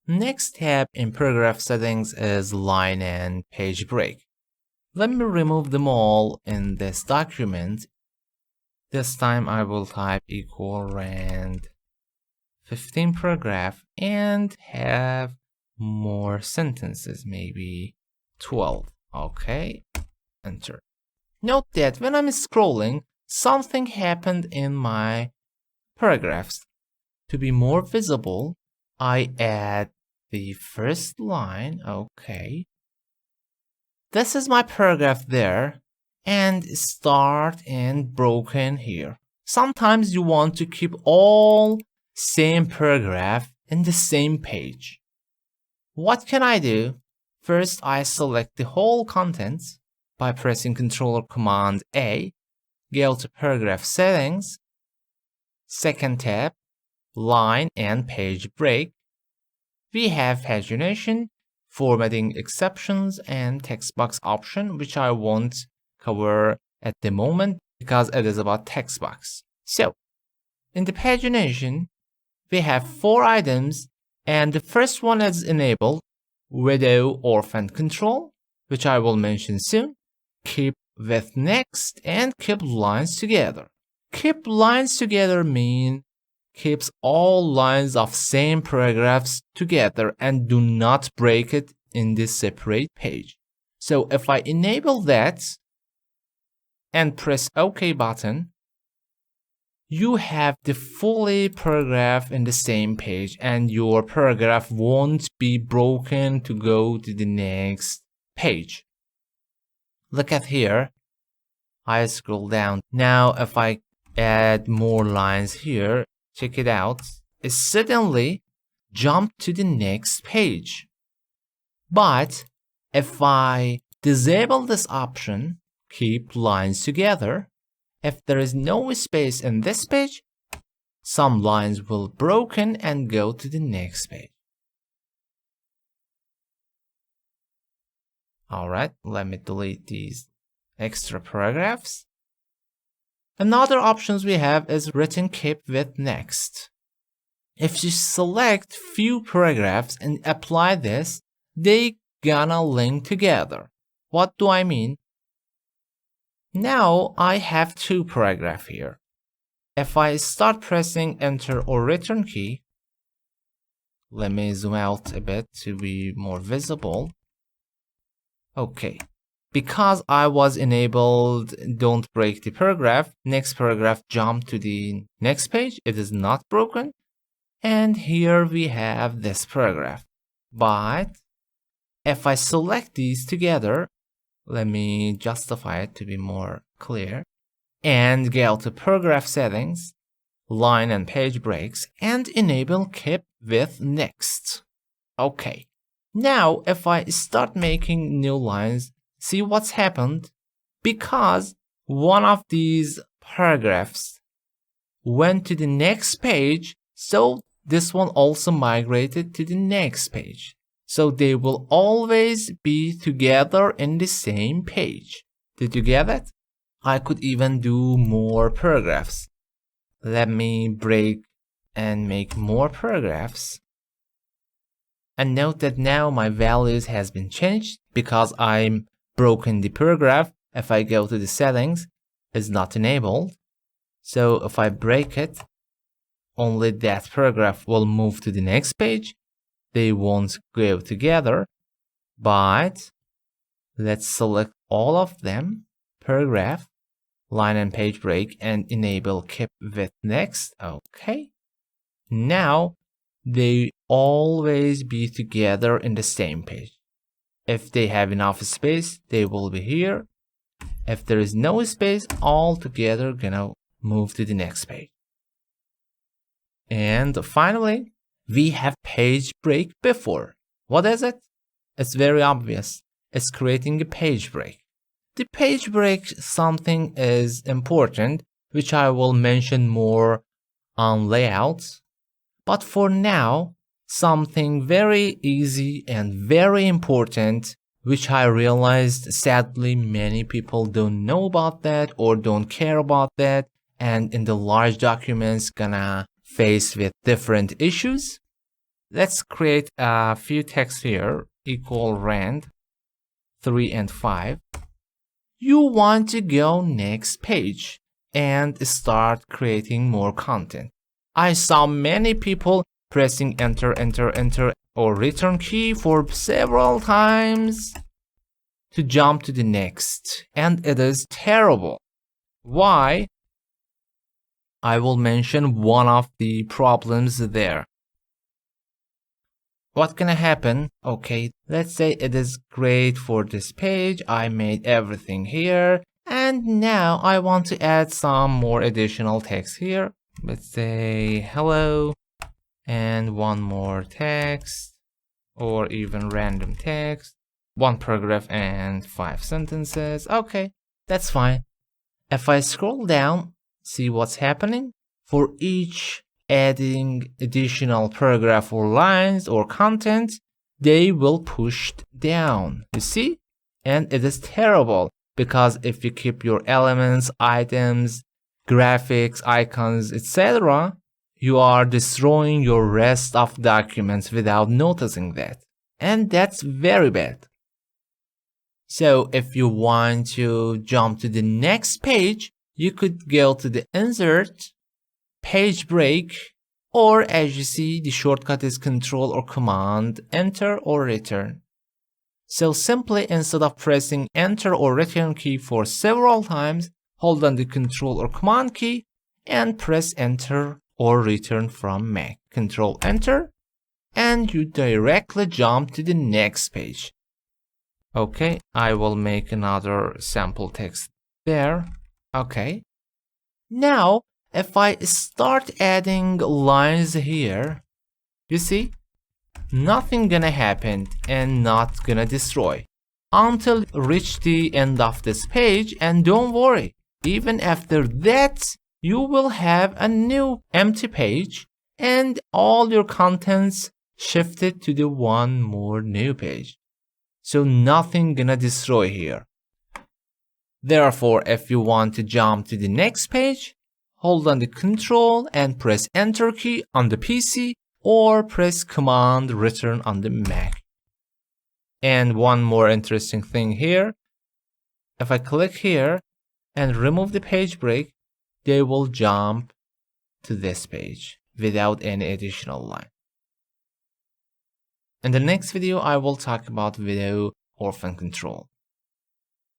Next tab in paragraph settings is line and page break. Let me remove them all in this document. This time I will type equal rand 15 paragraph and have more sentences, maybe 12. Okay, enter. Note that when I'm scrolling, something happened in my paragraphs. To be more visible, I add the first line. Okay. This is my paragraph there, and start and broken here. Sometimes you want to keep all same paragraph in the same page. What can I do? First, I select the whole contents by pressing Ctrl or Command A, go to paragraph settings, second tab, line and page break. We have pagination, formatting exceptions, and text box option, which I won't cover at the moment because it is about text box. So, in the pagination, we have 4 items, and the first one is enabled, widow orphan control, which I will mention soon, keep with next, and keep lines together. Keep lines together mean keeps all lines of same paragraphs together and do not break it in this separate page. So if I enable that and press OK button, you have the fully paragraph in the same page and your paragraph won't be broken to go to the next page. Look at here. I scroll down. Now if I add more lines here, check it out. It suddenly jumped to the next page. But if I disable this option, keep lines together, if there is no space in this page, some lines will broken and go to the next page. Alright, let me delete these extra paragraphs. Another options we have is written keep with next. If you select few paragraphs and apply this, they gonna link together. What do I mean? Now I have 2 paragraphs here. If I start pressing enter or return key, let me zoom out a bit to be more visible. Okay. Because I was enabled don't break the paragraph, next paragraph jump to the next page. It is not broken. And here we have this paragraph. But if I select these together, let me justify it to be more clear, and go to paragraph settings, line and page breaks, and enable keep with next. Okay. Now if I start making new lines, see what's happened? Because one of these paragraphs went to the next page, so this one also migrated to the next page. So they will always be together in the same page. Did you get it? I could even do more paragraphs. Let me break and make more paragraphs. And note that now my values has been changed because I'm broken the paragraph. If I go to the settings, it's not enabled. So if I break it, only that paragraph will move to the next page. They won't go together, but let's select all of them, paragraph, line and page break, and enable keep with next. Okay. Now they always be together in the same page. If they have enough space, they will be here. If there is no space, all together gonna move to the next page. And finally, we have page break before. What is it? It's very obvious. It's creating a page break. The page break something is important, which I will mention more on layouts. But for now, something very easy and very important, which I realized sadly many people don't know about that or don't care about that, and in the large documents gonna face with different issues. let's create a few texts here, equal rand 3 and 5. You want to go next page and start creating more content. I saw many people pressing enter, enter, enter or return key for several times to jump to the next, and it is terrible. Why? I will mention one of the problems there. What's gonna happen? Okay, let's say it is great for this page. I made everything here, and now I want to add some more additional text here. Let's say hello and one more text, or even random text, one paragraph and 5 sentences. Okay, that's fine. If I scroll down, see what's happening? For each adding additional paragraph or lines or content, they will push down. You see? And it is terrible because if you keep your elements, items, graphics, icons, etc., you are destroying your rest of documents without noticing that. And that's very bad. So if you want to jump to the next page, you could go to the insert, page break, or as you see, the shortcut is Control or Command, Enter or Return. So simply instead of pressing Enter or Return key for several times, hold on the Control or Command key and press Enter or Return from Mac. Control Enter and you directly jump to the next page. Okay, I will make another sample text there. Okay. Now, if I start adding lines here, you see, nothing gonna happen and not gonna destroy until you reach the end of this page. And don't worry, even after that, you will have a new empty page and all your contents shifted to the one more new page. So nothing gonna destroy here. Therefore, if you want to jump to the next page, hold on the Control and press Enter key on the PC or press Command Return on the Mac. And one more interesting thing here, if I click here and remove the page break, they will jump to this page without any additional line. In the next video, I will talk about video orphan control.